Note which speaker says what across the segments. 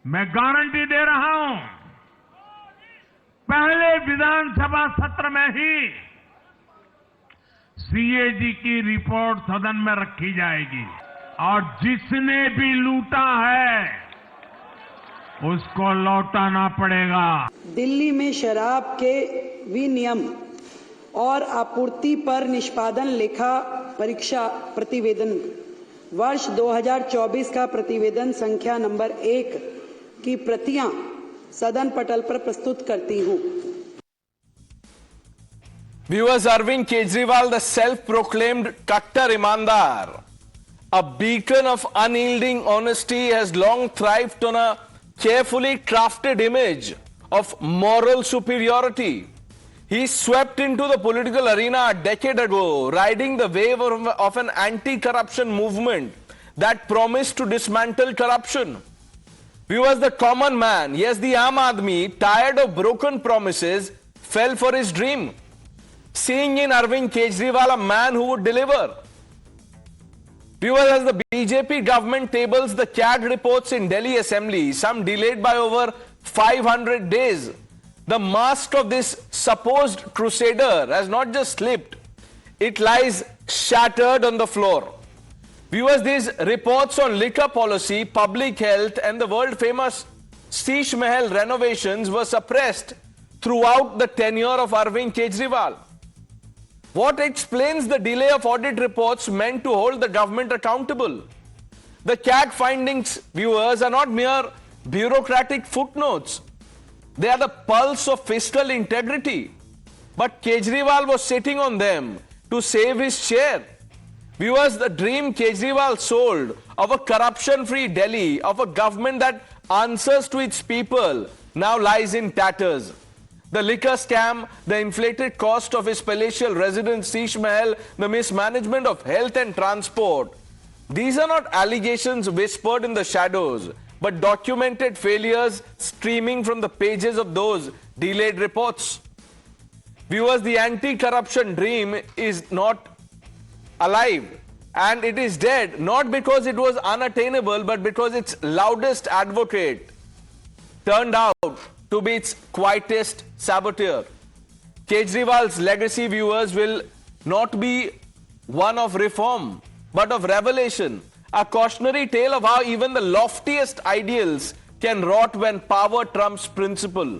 Speaker 1: मैं गारंटी दे रहा हूं, पहले विधानसभा सत्र में ही सीएजी की रिपोर्ट सदन में रखी जाएगी और जिसने भी लूटा है उसको लौटाना पड़ेगा।
Speaker 2: दिल्ली में शराब के विनियम और आपूर्ति पर निष्पादन लेखा परीक्षा प्रतिवेदन वर्ष 2024 का प्रतिवेदन संख्या नंबर 1 की प्रतियां सदन पटल पर प्रस्तुत करती हूं।
Speaker 3: Viewers, Arvind Kejriwal, the self-proclaimed Kattar Imaandar, a beacon of unyielding honesty, has long thrived on a carefully crafted image of moral superiority. He swept into the political arena a decade ago, riding the wave of an anti-corruption movement that promised to dismantle corruption. Viewers, the common man, yes, the Aam Aadmi, tired of broken promises, fell for his dream, seeing in Arvind Kejriwal a man who would deliver. Viewers, as the BJP government tables the CAG reports in Delhi Assembly, some delayed by over 500 days, the mask of this supposed crusader has not just slipped, it lies shattered on the floor. Viewers, these reports on liquor policy, public health and the world-famous Sheesh Mahal renovations were suppressed throughout the tenure of Arvind Kejriwal. What explains the delay of audit reports meant to hold the government accountable? The CAG findings, viewers, are not mere bureaucratic footnotes. They are the pulse of fiscal integrity. But Kejriwal was sitting on them to save his share. Viewers, the dream Kejriwal sold of a corruption-free Delhi, of a government that answers to its people, now lies in tatters. The liquor scam, the inflated cost of his palatial residence, Sheesh Mahal, the mismanagement of health and transport. These are not allegations whispered in the shadows, but documented failures streaming from the pages of those delayed reports. Viewers, the anti-corruption dream is not alive, and it is dead, not because it was unattainable, but because its loudest advocate turned out to be its quietest saboteur. Kejriwal's legacy, viewers, will not be one of reform, but of revelation. A cautionary tale of how even the loftiest ideals can rot when power trumps principle.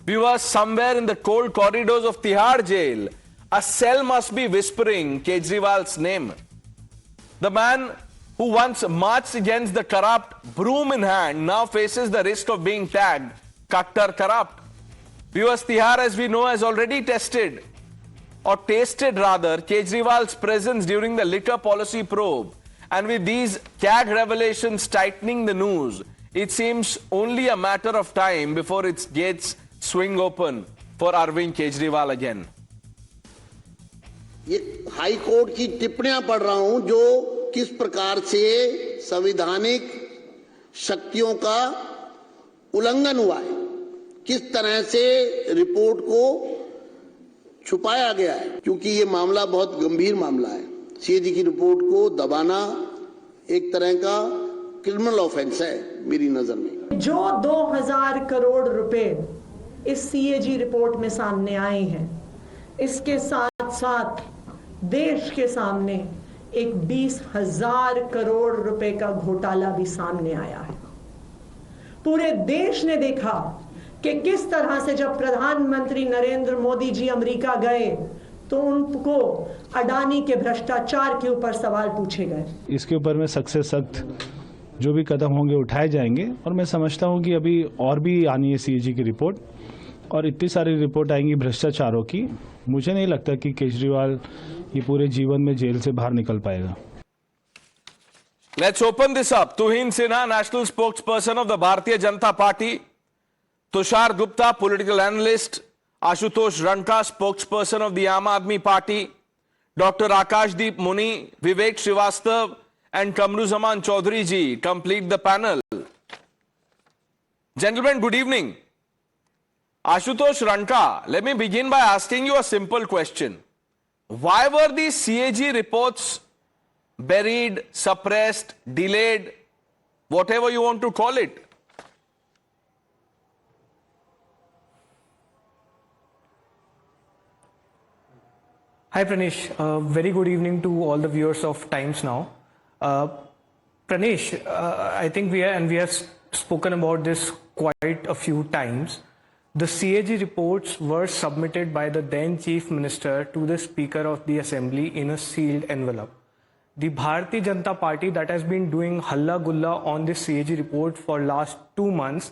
Speaker 3: Viewers, somewhere in the cold corridors of Tihar jail, a cell must be whispering Kejriwal's name. The man who once marched against the corrupt, broom in hand, now faces the risk of being tagged Kattar corrupt. Viewers, Tihar, as we know, has already tested, or tasted rather, Kejriwal's presence during the liquor policy probe. And with these CAG revelations tightening the noose, it seems only a matter of time before its gates swing open for Arvind Kejriwal again.
Speaker 4: ये high court की टिप्पणियां पढ़ रहा हूं जो किस प्रकार से संवैधानिक शक्तियों का उल्लंघन हुआ है, किस तरह से रिपोर्ट को छुपाया गया है, क्योंकि ये मामला बहुत गंभीर मामला है। सीएजी की रिपोर्ट को दबाना एक तरह का क्रिमिनल ऑफेंस है मेरी नजर में।
Speaker 5: जो 2000 करोड़ रुपए इस सीएजी रिपोर्ट में सामने आए हैं, इसके साथ साथ देश के सामने एक 20,000 करोड़ रुपए का घोटाला भी सामने आया है। पूरे देश ने देखा कि किस तरह से जब प्रधानमंत्री नरेंद्र मोदी जी अमेरिका गए तो उनको अडानी के भ्रष्टाचार के ऊपर सवाल पूछे गए।
Speaker 6: इसके ऊपर में सख्त से सख्त जो भी कदम होंगे उठाए जाएंगे, और मैं समझता हूं कि अभी और भी आनी है सीएजी की रिपोर्ट, और इतनी सारी रिपोर्ट आएंगी भ्रष्टाचारों की, मुझे नहीं लगता कि केजरीवाल ये पूरे जीवन में जेल से बाहर निकल पाएगा।
Speaker 3: Let's open this up. Tuhin Sinha, national spokesperson of the Bharatiya Janata Party. Tushar Gupta, political analyst. Ashutosh Ranka, spokesperson of the Aam Aadmi Party. Dr. Akashdeep Muni, Vivek Srivastav and Kamruzaman Chaudhary ji complete the panel. Gentlemen, good evening. Ashutosh Ranka, let me begin by asking you a simple question. Why were these CAG reports buried, suppressed, delayed, whatever you want to call it?
Speaker 7: Hi Pranesh, very good evening to all the viewers of Times Now. Pranesh, I think we have spoken about this quite a few times. The CAG reports were submitted by the then Chief Minister to the Speaker of the Assembly in a sealed envelope. The Bharatiya Janata Party that has been doing halla gulla on this CAG report for last 2 months,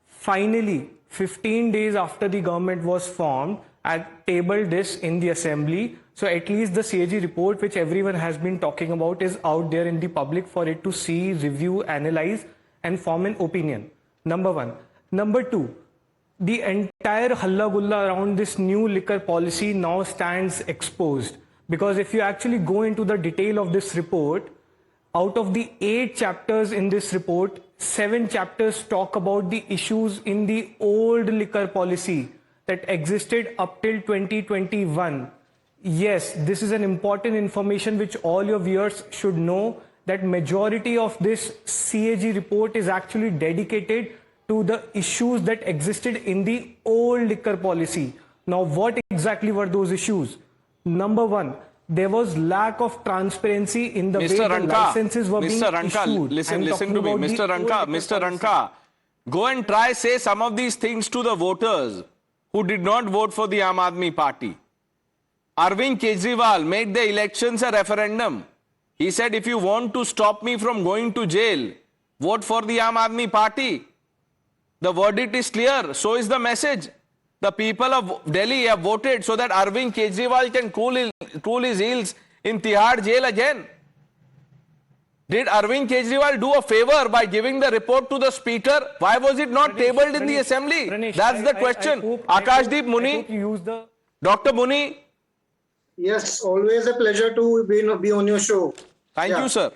Speaker 7: finally 15 days after the government was formed, had tabled this in the Assembly. So at least the CAG report, which everyone has been talking about, is out there in the public for it to see, review, analyze and form an opinion. Number one. Number two, the entire halla gulla around this new liquor policy now stands exposed. Because if you actually go into the detail of this report, out of the 8 chapters in this report, 7 chapters talk about the issues in the old liquor policy that existed up till 2021. Yes, this is an important information which all your viewers should know, that majority of this CAG report is actually dedicated to the issues that existed in the old liquor policy. Now, what exactly were those issues? Number one, there was lack of transparency in the way the licenses were being issued.
Speaker 3: Listen to me, Mr. Ranka, go and try say some of these things to the voters who did not vote for the Aam Aadmi party. Arvind Kejriwal made the elections a referendum. He said, if you want to stop me from going to jail, vote for the Aam Aadmi party. The verdict is clear. So is the message. The people of Delhi have voted so that Arvind Kejriwal can cool his heels in Tihar jail again. Did Arvind Kejriwal do a favor by giving the report to the speaker? Why was it not tabled in the assembly? That's the question. Akashdeep Muni, Dr. Muni.
Speaker 8: Yes, always a pleasure to be on your show.
Speaker 3: Thank you, sir.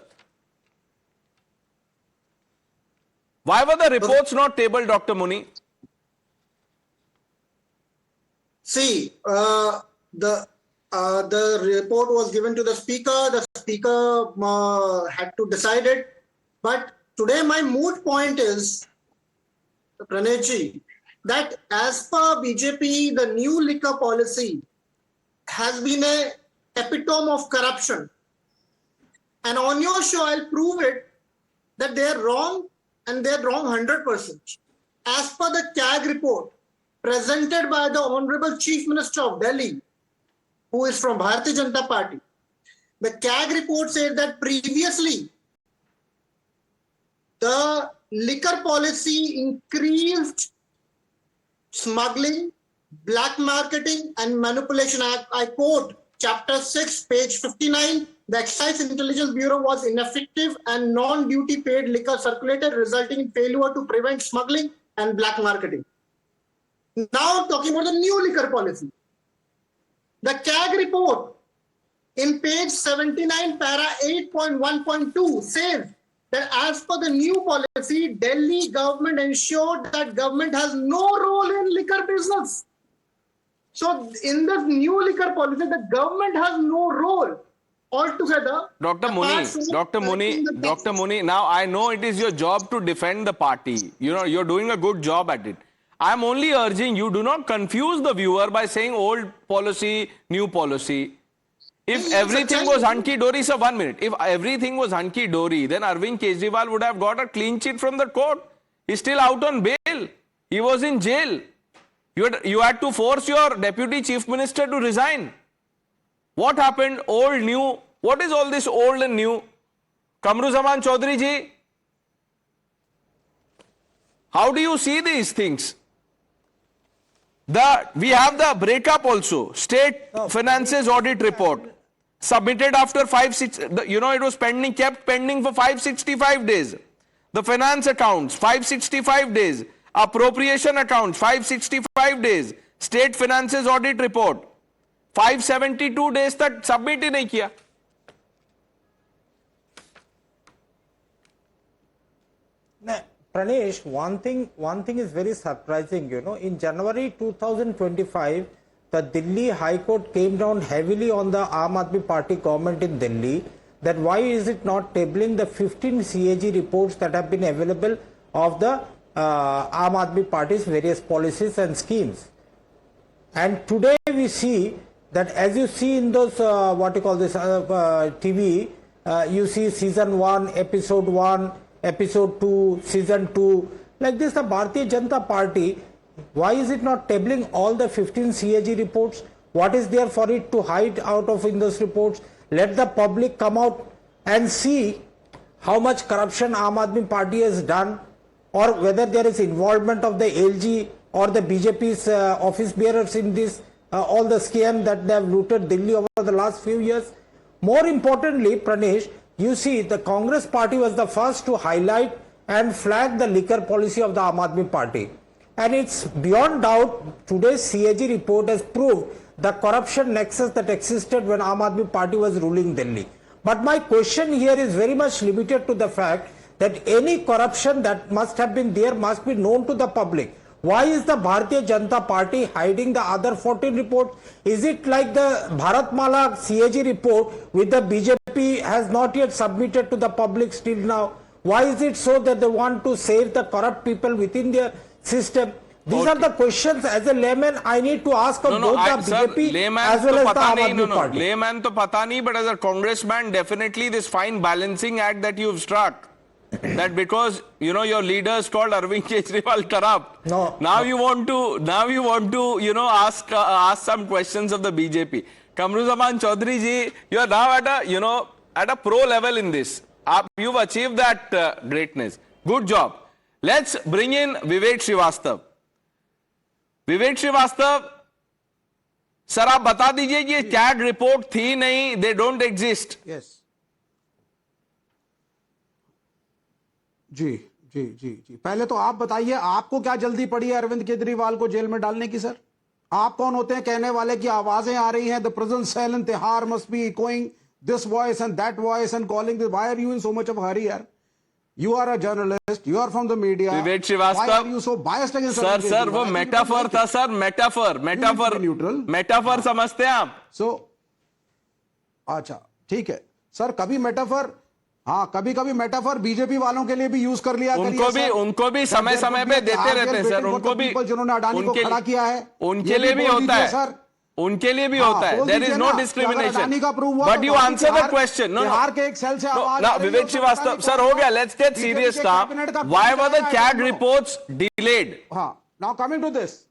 Speaker 3: Why were the reports not tabled, Dr. Muni?
Speaker 8: See, the report was given to the speaker. The speaker had to decide it. But today my moot point is, Pranesh ji, that as per BJP, the new liquor policy has been an epitome of corruption. And on your show, I'll prove it that they're wrong, and they're wrong 100%. As per the CAG report presented by the Honorable Chief Minister of Delhi, who is from Bharatiya Janata Party, the CAG report said that previously the liquor policy increased smuggling, black marketing and manipulation. I quote chapter 6, page 59, the Excise Intelligence Bureau was ineffective and non-duty paid liquor circulated, resulting in failure to prevent smuggling and black marketing. Now talking about the new liquor policy. The CAG report in page 79, para 8.1.2 says that as per the new policy, Delhi government ensured that government has no role in liquor business. So in this new liquor policy, the government has no role altogether.
Speaker 3: Dr. Muni, now I know it is your job to defend the party. You know, you're doing a good job at it. I'm only urging you, do not confuse the viewer by saying old policy, new policy. If everything was hunky-dory, so 1 minute. If everything was hunky-dory, then Arvind Kejriwal would have got a clean sheet from the court. He's still out on bail. He was in jail. You had to force your deputy chief minister to resign. What happened? Old, new. What is all this old and new? Kamruzaman Chaudhary ji, how do you see these things? We have the breakup also. State Finances Audit Report. Submitted after it was pending, kept pending for 565 days. The finance accounts, 565 days. Appropriation accounts, 565 days. State Finances Audit Report, 572 days तक submit ही नहीं किया.
Speaker 9: Pranesh, one thing is very surprising, you know. In January 2025, the Delhi High Court came down heavily on the Aam Aadmi Party government in Delhi, that why is it not tabling the 15 CAG reports that have been available of the Aam Aadmi Party's various policies and schemes. And today we see that as you see in those what you call this TV, you see season 1, episode 1, episode 2, season 2, like this. The Bharatiya Janata Party, why is it not tabling all the 15 CAG reports? What is there for it to hide out of in those reports? Let the public come out and see how much corruption Aam Aadmi Party has done, or whether there is involvement of the LG or the BJP's office bearers in this, all the scam that they have looted Delhi over the last few years. More importantly, Pranesh, you see the Congress party was the first to highlight and flag the liquor policy of the Aam Aadmi Party. And it's beyond doubt, today's CAG report has proved the corruption nexus that existed when Aam Aadmi Party was ruling Delhi. But my question here is very much limited to the fact that any corruption that must have been there must be known to the public. Why is the Bharatiya Janata Party hiding the other 14 reports? Is it like the Bharatmala CAG report which the BJP has not yet submitted to the public still now? Why is it so that they want to save the corrupt people within their system? These are the questions as a layman I need to ask of both the BJP as well as the Aam Aadmi Party.
Speaker 3: Layman to pata nahi, but as a congressman, definitely this fine balancing act that you've struck. That because your leaders called Arvind Kejriwal corrupt. Now you want to ask some questions of the BJP. Kamruzaman Chaudhary ji, you are now at a pro level in this. You've achieved that greatness. Good job. Let's bring in Vivek Srivastava. Vivek Srivastava, sir, आप बता दीजिए कि ये CAG report थी नहीं, they don't exist.
Speaker 10: Yes. जी जी जी जी पहले तो आप बताइए, आपको क्या जल्दी पड़ी है अरविंद केजरीवाल को जेल में डालने की? सर, आप कौन होते हैं कहने वाले कि आवाजें आ रही हैं, the present cell in Tihar must be echoing this voice and that voice and calling this. Why are you in so much of hurry यार? You are a journalist. You are from the media.
Speaker 3: Vivet Srivastava.
Speaker 10: Why are you so biased against?
Speaker 3: Sir, वो metaphor था sir, metaphor.
Speaker 10: Neutral.
Speaker 3: Metaphor समझते हैं आप?
Speaker 10: So, अच्छा, ठीक है. Sir, कभी metaphor, हाँ, कभी मेटाफर बीजेपी वालों के लिए भी यूज कर लिया करिए.
Speaker 3: उनको भी समय पे देते रहते हैं सर. उनको भी,
Speaker 10: जिन्होंने अडानी को खड़ा किया है,
Speaker 3: उनके लिए भी होता है सर. उनके लिए भी होता है. There is no discrimination. But you answer the question. No. Vivek Srivastava, sir, हो गया. Let's get serious now. Why were the CAG reports delayed?
Speaker 10: Now coming to this.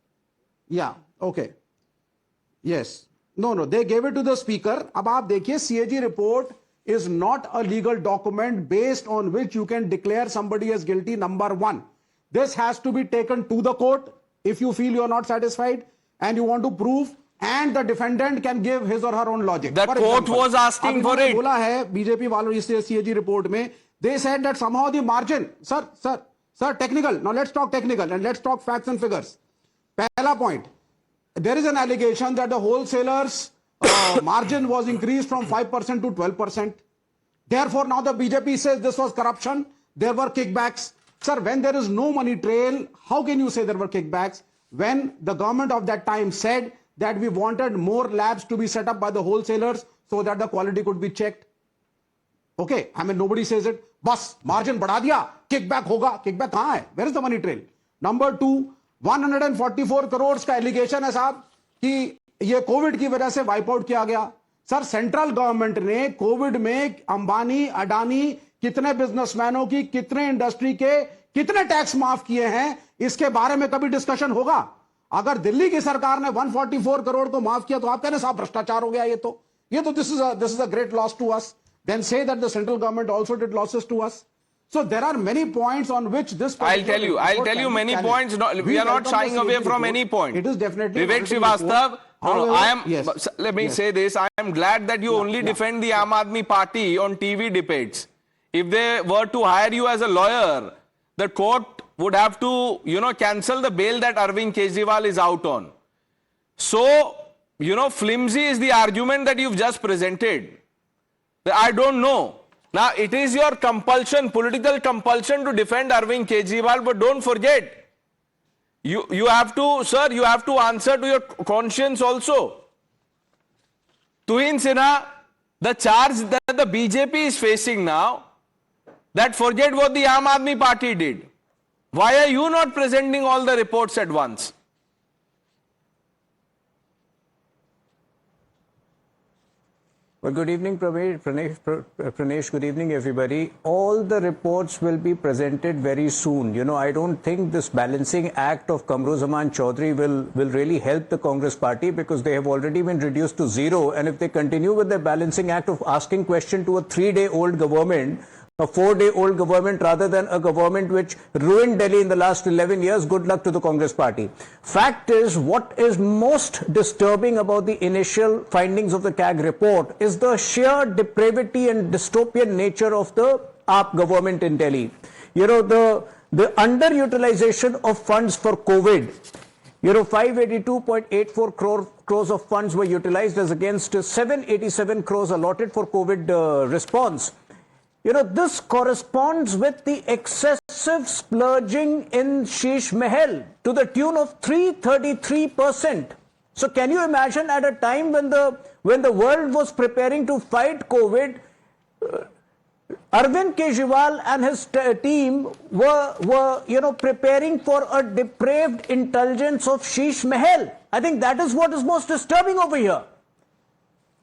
Speaker 10: Yeah. Okay. Yes. No. They gave it to the speaker. अब आप देखिए, CAG report is not a legal document based on which you can declare somebody as guilty. Number one, this has to be taken to the court if you feel you are not satisfied and you want to prove. And the defendant can give his or her own logic.
Speaker 3: The court was asking for it.
Speaker 10: बोला है BJP वालों इस CAG report में, they said that somehow the margin, sir, technical. Now let's talk technical and let's talk facts and figures. Pehla point, there is an allegation that the wholesalers margin was increased from 5% to 12%. Therefore, now the BJP says this was corruption. There were kickbacks. Sir, when there is no money trail, how can you say there were kickbacks? When the government of that time said that we wanted more labs to be set up by the wholesalers so that the quality could be checked. Okay, I mean, nobody says it. Bas, margin बढ़ा दिया, kickback होगा. Kickback कहाँ है? Where is the money trail? Number two, 144 crores का allegation है साहब कि ये कोविड की वजह से वाइप आउट किया गया. सर, सेंट्रल गवर्नमेंट ने कोविड में अंबानी, अडानी, कितने बिजनेसमैनों की, कितने इंडस्ट्री के, कितने टैक्स माफ किए हैं, इसके बारे में कभी डिस्कशन होगा? अगर दिल्ली की सरकार ने 144 करोड़ को माफ किया तो आप कहने साहब भ्रष्टाचार हो गया. ये तो this is a great loss to us. Then say that the central government also did losses to us. So there are many points on which this.
Speaker 3: I'll tell you many points. No, we are not shying away from any point.
Speaker 10: It is definitely.
Speaker 3: Vivek Srivastava. Let me say this. I am glad that you only defend the Aam Aadmi Party on TV debates. If they were to hire you as a lawyer, the court would have to, cancel the bail that Arvind Kejriwal is out on. So, flimsy is the argument that you've just presented. I don't know. Now, it is your compulsion, political compulsion to defend Arvind Kejriwal, but don't forget, you have to, sir, you have to answer to your conscience also. Tuhin Sinha, the charge that the BJP is facing now, that forget what the Aam Aadmi Party did. Why are you not presenting all the reports at once?
Speaker 11: Well, good evening, Pranesh. Good evening, everybody. All the reports will be presented very soon. You know, I don't think this balancing act of Kattar Chori will really help the Congress party, because they have already been reduced to zero. And if they continue with their balancing act of asking question to a 3-day-old government, a 4-day-old government, rather than a government which ruined Delhi in the last 11 years, good luck to the Congress party. Fact is, what is most disturbing about the initial findings of the CAG report is the sheer depravity and dystopian nature of the AAP government in Delhi. You know, the underutilization of funds for COVID. You know, 582.84 crores of funds were utilized as against 787 crores allotted for COVID response. You know, this corresponds with the excessive splurging in Sheesh Mahal to the tune of 333%. So can you imagine, at a time when the world was preparing to fight COVID, Arvind Kejriwal and his team were preparing for a depraved indulgence of Sheesh Mahal. I think that is what is most disturbing over here.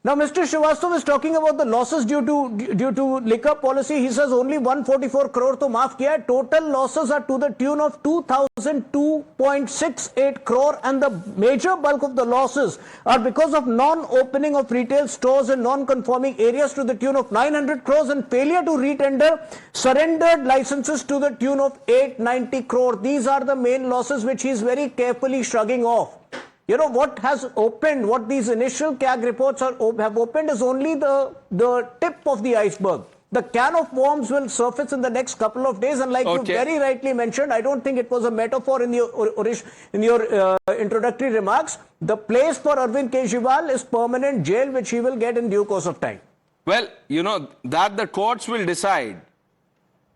Speaker 11: Now, Mr. Srivastava is talking about the losses due to liquor policy. He says only 144 crore to maaf kiya hai. Total losses are to the tune of 2,002.68 crore, and the major bulk of the losses are because of non-opening of retail stores in non-conforming areas to the tune of 900 crores and failure to retender surrendered licenses to the tune of 890 crore. These are the main losses which he is very carefully shrugging off. You know, what has opened, what these initial CAG reports have opened is only the tip of the iceberg. The can of worms will surface in the next couple of days, and like you very rightly mentioned, I don't think it was a metaphor in your introductory remarks. The place for Arvind Kejriwal is permanent jail, which he will get in due course of time.
Speaker 3: Well, you know, that the courts will decide.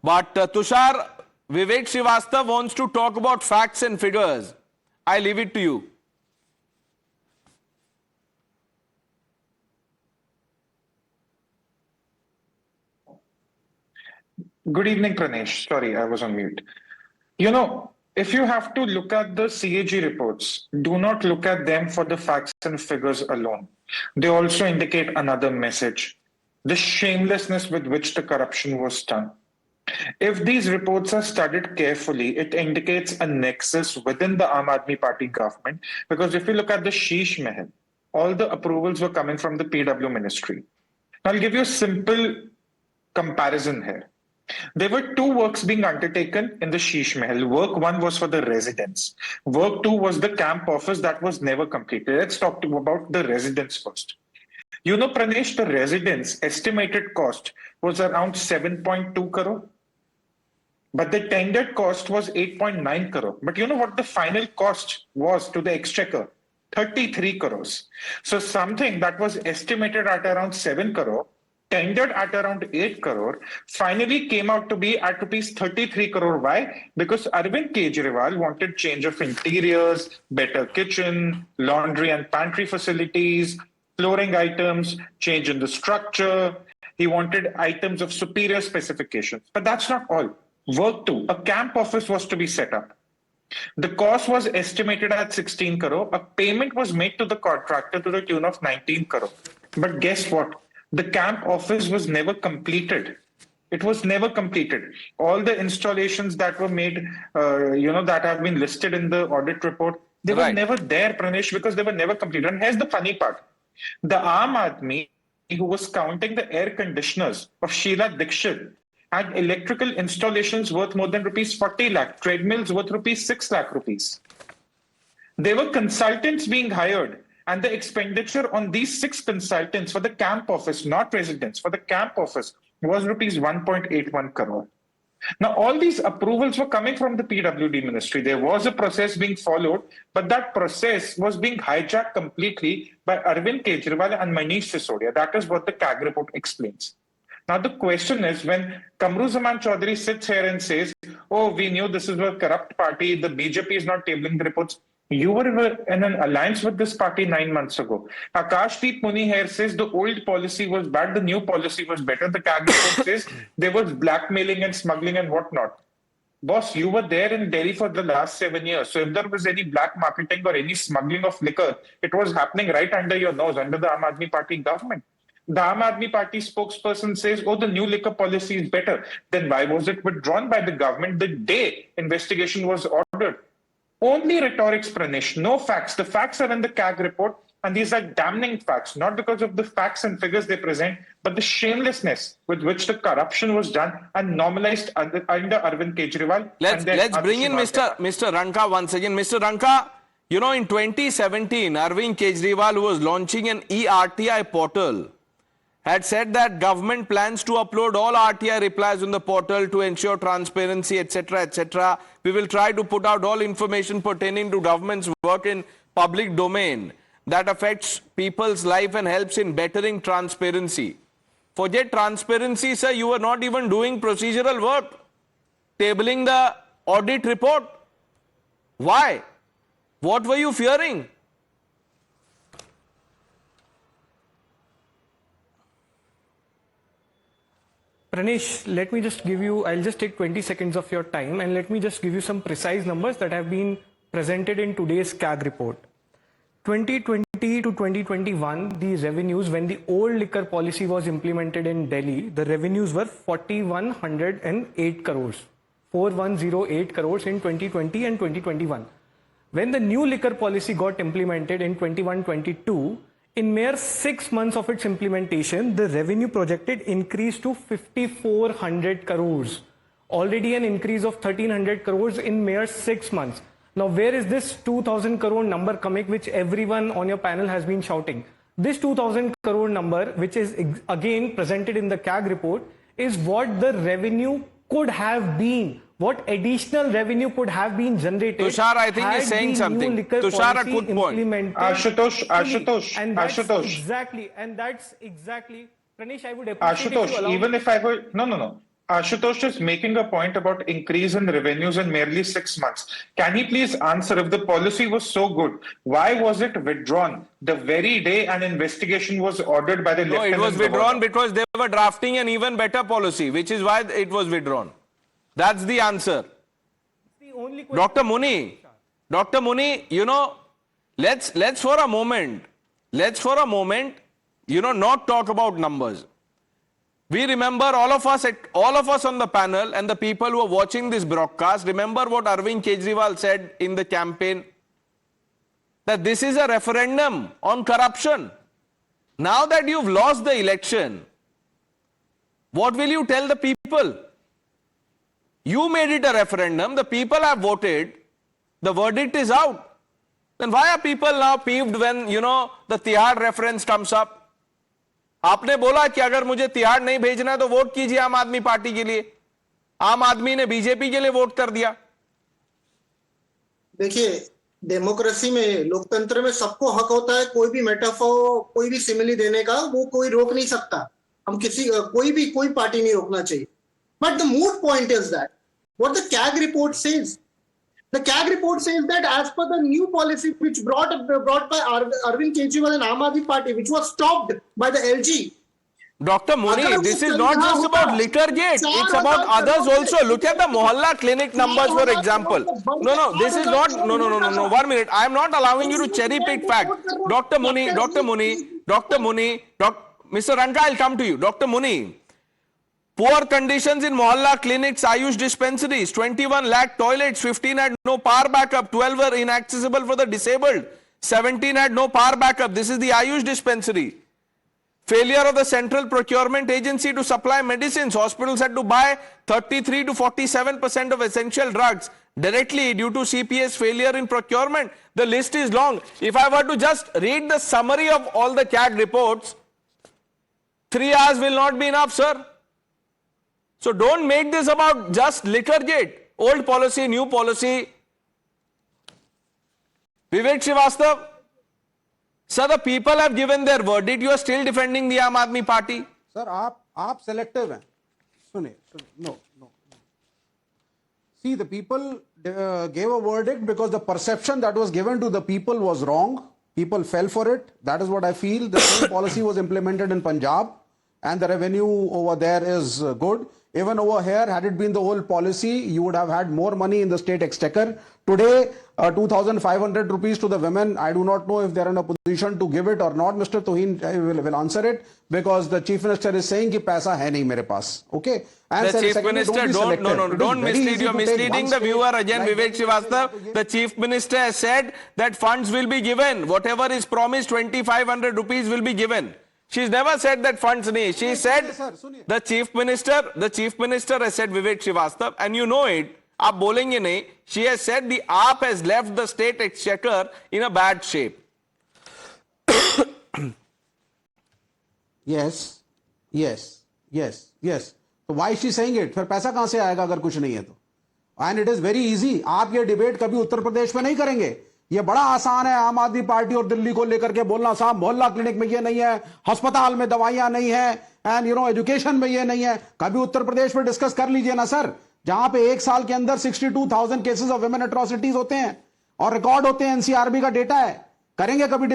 Speaker 3: But Tushar, Vivek Srivastava wants to talk about facts and figures. I leave it to you.
Speaker 12: Good evening, Pranesh. Sorry, I was on mute. You know, if you have to look at the CAG reports, do not look at them for the facts and figures alone. They also indicate another message: the shamelessness with which the corruption was done. If these reports are studied carefully, it indicates a nexus within the Aam Aadmi Party government, because if you look at the Sheesh Mahal, all the approvals were coming from the PW ministry. Now, I'll give you a simple comparison here. There were two works being undertaken in the Sheesh Mahal. Work one was for the residents. Work two was the camp office that was never completed. Let's talk about the residents first. You know, Pranesh, the residents' estimated cost was around 7.2 crore. But the tendered cost was 8.9 crore. But you know what the final cost was to the exchequer? 33 crores. So something that was estimated at around 7 crore, tendered at around 8 crore, finally came out to be at rupees 33 crore. Why? Because Arvind Kejriwal wanted change of interiors, better kitchen, laundry and pantry facilities, flooring items, change in the structure. He wanted items of superior specifications. But that's not all. Work two, a camp office was to be set up. The cost was estimated at 16 crore. A payment was made to the contractor to the tune of 19 crore. But guess what? The camp office was never completed. It was never completed. All the installations that were made, that have been listed in the audit report, they were never there, Pranesh, because they were never completed. And here's the funny part. The Aam Aadmi, who was counting the air conditioners of Sheila Dikshit, had electrical installations worth more than rupees 40 lakh, treadmills worth rupees 6 lakh rupees. There were consultants being hired, and the expenditure on these 6 consultants for the camp office, not residents, for the camp office was rupees 1.81 crore. Now, all these approvals were coming from the PWD ministry. There was a process being followed, but that process was being hijacked completely by Arvind Kejriwal and Manish Sisodia. That is what the CAG report explains. Now, the question is, when Kattar Chori sits here and says, oh, we knew this is a corrupt party, the BJP is not tabling the reports. You were in an alliance with this party 9 months ago. Akashdeep Muni here says the old policy was bad, the new policy was better. The CAG report says there was blackmailing and smuggling and whatnot. Boss, you were there in Delhi for the last 7 years. So if there was any black marketing or any smuggling of liquor, it was happening right under your nose, under the Aam Aadmi Party government. The Aam Aadmi Party spokesperson says, oh, the new liquor policy is better. Then why was it withdrawn by the government the day investigation was ordered? Only rhetorics, Pranesh, no facts. The facts are in the CAG report, and these are damning facts, not because of the facts and figures they present, but the shamelessness with which the corruption was done and normalized under Arvind Kejriwal.
Speaker 3: Let's bring in Mr. Ranka once again. Mr. Ranka, you know, in 2017, Arvind Kejriwal was launching an e-RTI portal, had said that government plans to upload all RTI replies on the portal to ensure transparency, etc., etc. We will try to put out all information pertaining to government's work in public domain that affects people's life and helps in bettering transparency. Forget transparency, sir. You were not even doing procedural work, tabling the audit report. Why? What were you fearing?
Speaker 7: Pranesh, let me just give you, I'll just take 20 seconds of your time and let me just give you some precise numbers that have been presented in today's CAG report. 2020 to 2021, the revenues, when the old liquor policy was implemented in Delhi, the revenues were 4108 crores. 4108 crores in 2020 and 2021. When the new liquor policy got implemented in 21-22, in mere 6 months of its implementation, the revenue projected increased to 5400 crores. Already an increase of 1300 crores in mere 6 months. Now, where is this 2000 crore number coming, which everyone on your panel has been shouting? This 2000 crore number, which is again presented in the CAG report, is what the revenue could have been. What additional revenue could have been generated?
Speaker 3: Tushar, I think he's saying something. Tushar, a good point.
Speaker 12: Ashutosh.
Speaker 7: Exactly, and that's exactly, Pranesh, I would appreciate
Speaker 12: Ashutosh, even if I were, no. Ashutosh is making a point about increase in revenues in merely 6 months. Can he please answer, if the policy was so good, why was it withdrawn the very day an investigation was ordered by the Lieutenant
Speaker 3: Governor? No, it was withdrawn because they were drafting an even better policy, which is why it was withdrawn. That's the answer.
Speaker 7: The only
Speaker 3: Dr. Muni, you know, let's for a moment, you know, not talk about numbers. We remember, all of us on the panel and the people who are watching this broadcast, remember what Arvind Kejriwal said in the campaign, that this is a referendum on corruption. Now that you've lost the election, what will you tell the people? You made it a referendum, the people have voted, the verdict is out. Then why are people now peeved when, you know, the Tihar reference comes up? आपने बोला कि अगर मुझे तिहाड़ नहीं भेजना है तो vote कीजिए आम आदमी पार्टी के लिए. आम आदमी ने बीजेपी के लिए वोट कर दिया.
Speaker 8: देखिए, डेमोक्रेसी में, लोकतंत्र में सबको हक होता है कोई भी मेटाफोर, कोई भी सिमिली देने का, वो कोई रोक नहीं सकता. हम कोई पार्टी नहीं रोकना चाहिए. But the moot point is that what the CAG report says. The CAG report says that as per the new policy which brought by Arvind Kejriwal and Aam Aadmi Party, which was stopped by the LG.
Speaker 3: Dr. Moni, this is not just about liquor gate. It's about others also. Look at the Mohalla clinic numbers, for example. No, this is not. No. 1 minute. I am not allowing you to cherry pick fact. Dr. Muni, Mr. Ranka, I'll come to you. Dr. Muni. Poor conditions in Mohalla clinics, Ayush dispensaries, 21 lakh toilets, 15 had no power backup, 12 were inaccessible for the disabled, 17 had no power backup. This is the Ayush dispensary. Failure of the Central Procurement Agency to supply medicines. Hospitals had to buy 33 to 47% of essential drugs directly due to CPS failure in procurement. The list is long. If I were to just read the summary of all the CAG reports, 3 hours will not be enough, sir. So don't make this about just liquor gate. Old policy, new policy. Vivek Srivastava, sir, the people have given their verdict. You are still defending the Aam Aadmi Party.
Speaker 10: Sir, आप selective हैं. सुने, no. See, the people gave a verdict because the perception that was given to the people was wrong. People fell for it. That is what I feel. The same policy was implemented in Punjab and the revenue over there is good. Even over here, had it been the whole policy, you would have had more money in the state exchequer. Today, 2,500 rupees to the women. I do not know if they're in a position to give it or not. Mr. Tohin will answer it because the chief minister is saying कि पैसा है नहीं मेरे पास. Okay. And
Speaker 3: the chief minister don't mislead. You're misleading the viewer again, Vivek Srivastava. The chief minister has said that funds will be given. Whatever is promised, 2,500 rupees will be given. She's never said that funds nahi. She said the chief minister has said Vivek Srivastava, and you know it. आप बोलेंगे नहीं. She has said the AAP has left the state exchequer in a bad shape.
Speaker 10: Yes. So why is she saying it? फिर पैसा कहां से आएगा अगर कुछ नहीं है तो? And it is very easy. आप ये डिबेट कभी उत्तर प्रदेश में नहीं करेंगे. ये बड़ा आसान है आम आदमी पार्टी और दिल्ली को लेकर के बोलना, साहब मोहल्ला क्लिनिक में ये नहीं है, अस्पताल में दवाइयां नहीं है, एंड एजुकेशन में ये नहीं है. कभी उत्तर प्रदेश में डिस्कस कर लीजिए ना सर, जहां पे एक साल के अंदर 62,000 केसेस ऑफ विमेन एट्रोसिटीज होते हैं और रिकॉर्ड होते हैं. एनसीआरबी का डेटा है. करेंगे कभी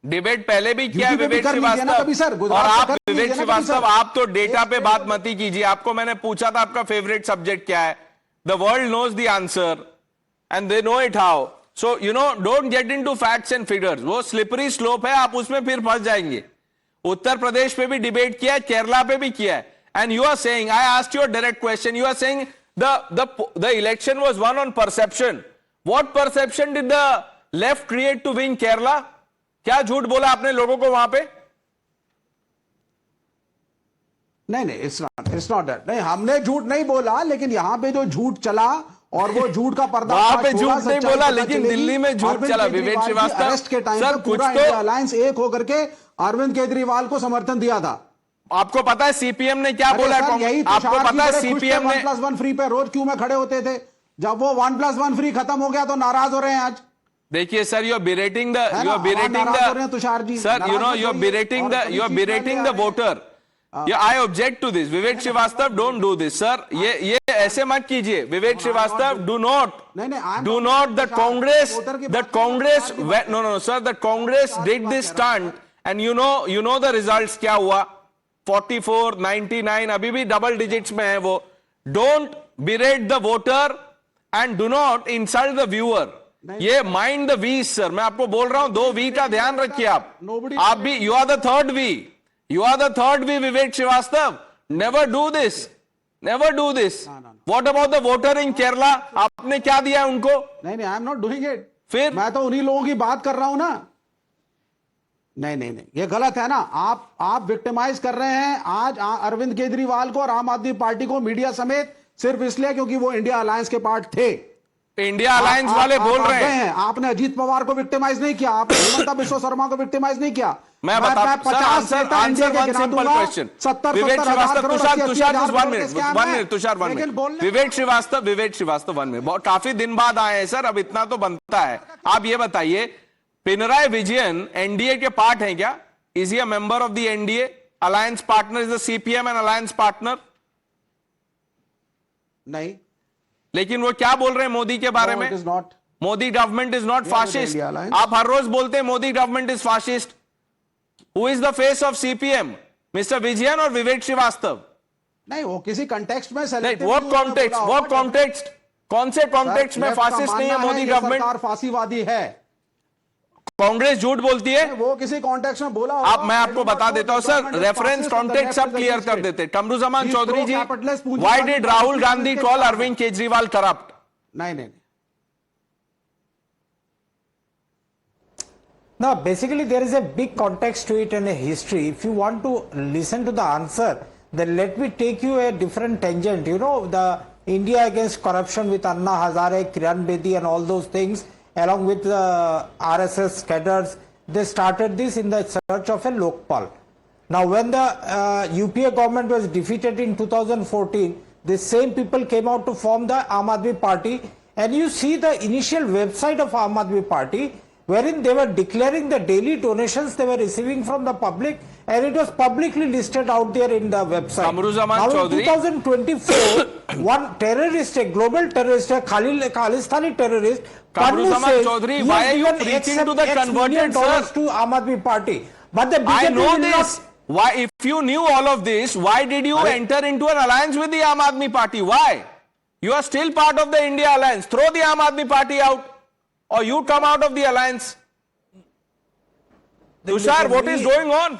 Speaker 10: डिबेट
Speaker 3: पहले भी किया विवेक श्रीवास्तव. और आप विवेक श्रीवास्तव, आप तो डेटा पे बात मत ही कीजिए. आपको मैंने पूछा था आपका फेवरेट सब्जेक्ट क्या है. The world knows the answer and they know it how. So don't get into facts and figures. वो slippery slope है, आप उसमें फिर फंस जाएंगे. उत्तर प्रदेश पे भी डिबेट किया है, केरला पे भी किया है. And you are saying, I asked you a direct question, you are saying the election was won on perception. What perception did the left create to win Kerala? क्या झूठ बोला आपने लोगों को वहां पे?
Speaker 10: नहीं, it's not that. नहीं, हमने झूठ नहीं बोला, लेकिन यहां पे जो झूठ चला और वो झूठ का पर्दा
Speaker 3: वहां पे झूठ नहीं बोला, लेकिन दिल्ली में झूठ चला. विवेक श्रीवास्तव
Speaker 10: अरेस्ट के टाइम पर पूरा इंडिया अलायंस एक होकर के अरविंद केजरीवाल को समर्थन दिया था.
Speaker 3: आपको पता है सीपीएम ने क्या बोला? आपको पता है सीपीएम ने
Speaker 10: 1+1 फ्री पे रोज क्यों में खड़े होते थे? जब वो 1+1 फ्री खत्म हो गया तो नाराज हो रहे हैं आज.
Speaker 3: देखिए sir, you are berating
Speaker 10: Tushar ji
Speaker 3: sir, you are berating the voter. I object to this. Vivek Srivastava, don't do this, sir. ये ऐसे मत कीजिए. Vivek Srivastava, do not. The Congress. No, sir. The Congress did this stunt, and you know the results क्या हुआ? 44, 99, अभी भी double digits में है वो. Don't berate the voter and do not insult the viewer. ये mind the V's, sir. मैं आपको बोल रहा हूँ, 2 V का ध्यान रखिए आप. आप भी, you are the third V. You are the third V, Vivek Srivastava. Never do this. No. What about the voter in Kerala? आपने क्या दिया है उनको?
Speaker 10: नहीं, I am not doing it.
Speaker 3: फिर
Speaker 10: मैं तो उन्हीं लोगों की बात कर रहा हूं ना. नहीं, ये गलत है ना. आप विक्टिमाइज कर रहे हैं आज अरविंद केजरीवाल को और आम आदमी पार्टी को, मीडिया समेत, सिर्फ इसलिए क्योंकि वो इंडिया अलायंस के पार्ट थे.
Speaker 3: इंडिया अलायंस वाले बोल रहे हैं.
Speaker 10: आपने अजीत पवार को विक्टिमाइज नहीं किया, आपने हिमंता बिश्व शर्मा को विक्टिमाइज नहीं किया.
Speaker 3: मैं बता आंसर वन सिंपल क्वेश्चन. विवेक श्रीवास्तव, तुषार 1 मिनट, तुषार 1 मिनट. विवेक श्रीवास्तव 1 मिनट. काफी दिन बाद आए हैं सर, अब इतना तो बनता है. आप ये बताइए, पिनराई विजयन एनडीए के पार्ट हैं क्या? Is he a member of the NDA? Alliance partner is the CPM and alliance partner?
Speaker 10: नहीं.
Speaker 3: लेकिन वो क्या बोल रहे हैं मोदी के बारे में? Modi government is not fascist. आप हर रोज बोलते हैं Modi government is fascist. Who is the face of CPM? Mr. Vijayan or Vivek Srivastava?
Speaker 10: नहीं, वो किसी कॉन्टेक्स्ट में
Speaker 3: What context? कौन से कॉन्टेक्स्ट में फासिस्ट नहीं है मोदी गवर्नमेंट?
Speaker 10: सरकार फासीवादी है.
Speaker 3: कांग्रेस झूठ बोलती है.
Speaker 10: वो किसी कॉन्टेक्स्ट में बोला.
Speaker 3: मैं आपको बता देता हूं सर, रेफरेंस कॉन्टेक्स्ट सब क्लियर कर देते. कमरुज़मान चौधरी जी, why did Rahul Gandhi call Arvind Kejriwal corrupt?
Speaker 10: नहीं.
Speaker 9: Now, basically, there is a big context to it and a history. If you want to listen to the answer, then let me take you a different tangent. The India against corruption with Anna Hazare, Kiran Bedi and all those things, along with the RSS cadres, they started this in the search of a Lokpal. Now, when the UPA government was defeated in 2014, the same people came out to form the Aam Aadmi Party, and you see the initial website of Aam Aadmi Party, wherein they were declaring the daily donations they were receiving from the public, and it was publicly listed out there in the website. Now in 2024, one terrorist, a global terrorist, a Khalistani terrorist,
Speaker 3: Chaudhary, why are you preaching to the converted, sir?
Speaker 9: to Aam Aadmi Party? But the BJP will not.
Speaker 3: Why, if you knew all of this, why did you enter into an alliance with the Aam Aadmi Party? Why? You are still part of the India alliance. Throw the Aam Aadmi Party out, or you come out of the alliance. Tushar, what is going on?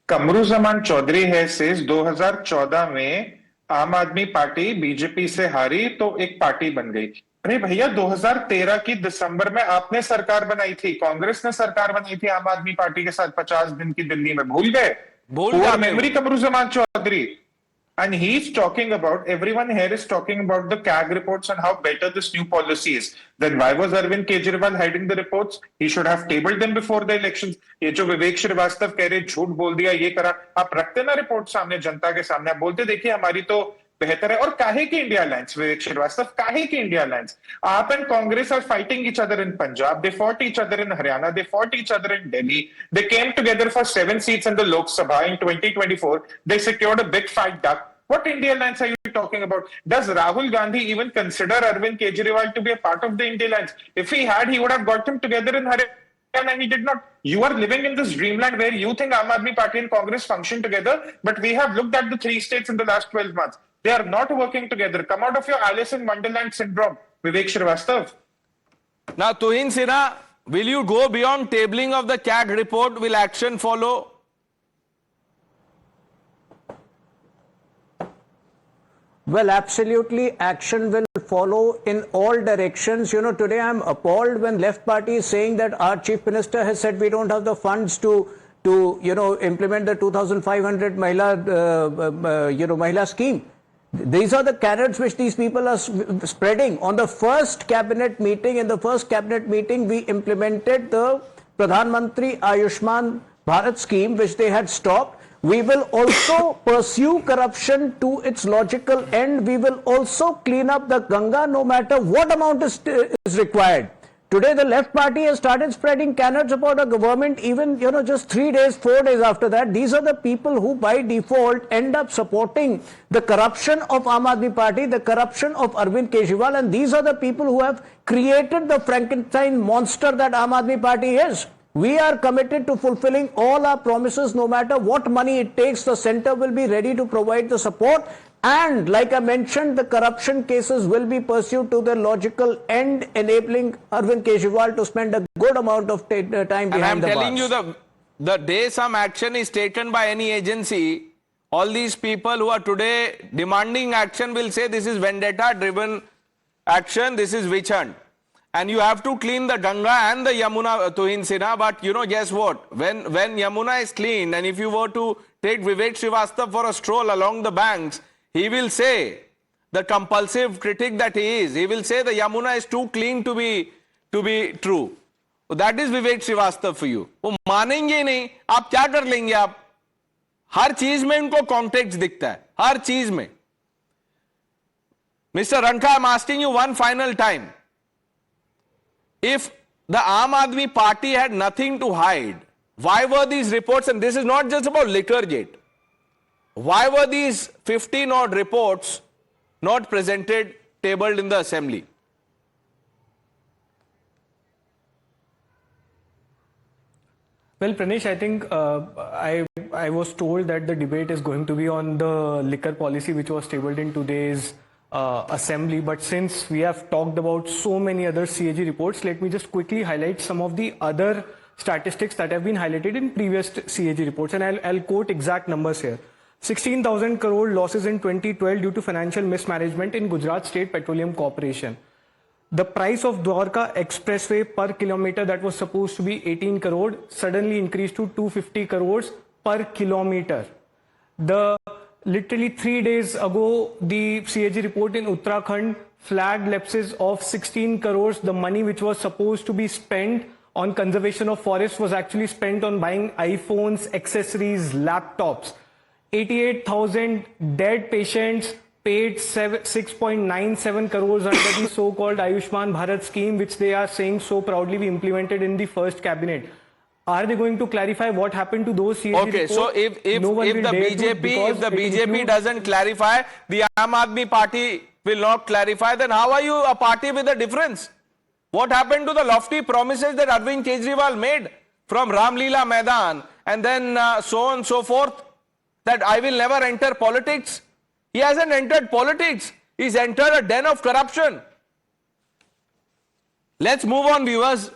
Speaker 12: कमरुज़मान Chaudhary है says 2014 में आम आदमी party BJP से हारी तो एक party बन गई। अरे भैया 2013 की दिसंबर में आपने सरकार बनाई थी, कांग्रेस ने सरकार बनाई थी आम आदमी पार्टी के साथ 50 दिन की दिल्ली में, भूल गए? Poor memory Kamruzzaman Chowdhury. And he's talking about, everyone here is talking about the CAG reports and how better this new policy is. Then why was Arvind Kejriwal hiding the reports? He should have tabled them before the elections. ये जो विवेक श्रीवास्तव कह रहे झूठ बोल दिया, ये करा, आप रखते ना रिपोर्ट सामने, जनता के सामने, आप बोलते देखिए हमारी तो बेहतर है। और काहे की इंडिया अलायंस, विवेक श्रीवास्तव, काहे की India alliance? AAP and Congress are fighting each other in Punjab, they fought each other in Haryana, they fought each other in Delhi, they came together for 7 seats in the Lok Sabha in 2024, they secured a big fat duck. What India alliance are you talking about? Does Rahul Gandhi even consider Arvind Kejriwal to be a part of the India alliance? If he had, he would have got him together in Haryana, and he did not. You are living in this dreamland where you think Aam Aadmi Party and Congress function together, but we have looked at the 3 states in the last 12 months. They are not working together. Come out of your Alice in Wonderland syndrome, Vivek Srivastav.
Speaker 3: Now, Tuhin Sinha, will you go beyond tabling of the CAG report? Will action follow?
Speaker 11: Well, absolutely, action will follow in all directions. You know, today I'm appalled when Left Party is saying that our Chief Minister has said we don't have the funds to implement the 2,500 Mahila scheme. These are the carrots which these people are spreading. On the first cabinet meeting, we implemented the Pradhan Mantri Ayushman Bharat scheme, which they had stopped. We will also pursue corruption to its logical end. We will also clean up the Ganga no matter what amount is required. Today the Left Party has started spreading canards about a government even, just 3 days, 4 days after that. These are the people who by default end up supporting the corruption of Aam Aadmi Party, the corruption of Arvind Kejriwal, and these are the people who have created the Frankenstein monster that Aam Aadmi Party is. We are committed to fulfilling all our promises no matter what money it takes. The centre will be ready to provide the support, and like I mentioned, the corruption cases will be pursued to their logical end, enabling Arvind Kejriwal to spend a good amount of time behind the bars.
Speaker 3: And I'm telling you, the day some action is taken by any agency, all these people who are today demanding action will say this is vendetta driven action, this is witch hunt. And you have to clean the Ganga and the Yamuna, Tuhin Sinha. But guess what? When Yamuna is cleaned, and if you were to take Vivek Srivastav for a stroll along the banks, he will say, the compulsive critic that he is, he will say the Yamuna is too clean to be true. So that is Vivek Srivastav for you. वो मानेंगे ही नहीं, आप क्या कर लेंगे आप? हर चीज में उनको कॉन्टेक्स्ट दिखता है, हर चीज में. Mr. Ranka, I'm asking you one final time. If the Aam Aadmi Party had nothing to hide, why were these reports, and this is not just about Liquorgate, why were these 15 odd reports not presented, tabled in the assembly?
Speaker 7: Well, Pranesh, I think I was told that the debate is going to be on the liquor policy, which was tabled in today's assembly, but since we have talked about so many other CAG reports, let me just quickly highlight some of the other statistics that have been highlighted in previous CAG reports, and I'll quote exact numbers here. 16,000 crore losses in 2012 due to financial mismanagement in Gujarat State Petroleum Corporation. The price of Dwarka Expressway per kilometer that was supposed to be 18 crore suddenly increased to 250 crores per kilometer. Literally 3 days ago, the CAG report in Uttarakhand flagged lapses of 16 crores. The money which was supposed to be spent on conservation of forests was actually spent on buying iPhones, accessories, laptops. 88,000 dead patients paid 6.97 crores under the so-called Ayushman Bharat scheme, which they are saying so proudly we implemented in the first cabinet. Are they going to clarify what happened to those CAG
Speaker 3: Okay,
Speaker 7: reports?
Speaker 3: so if the BJP doesn't clarify, the Aam Aadmi Party will not clarify, then how are you a party with a difference? What happened to the lofty promises that Arvind Kejriwal made from Ram Leela Maidan and then so on and so forth, that I will never enter politics. He hasn't entered politics. He's entered a den of corruption. Let's move on, viewers.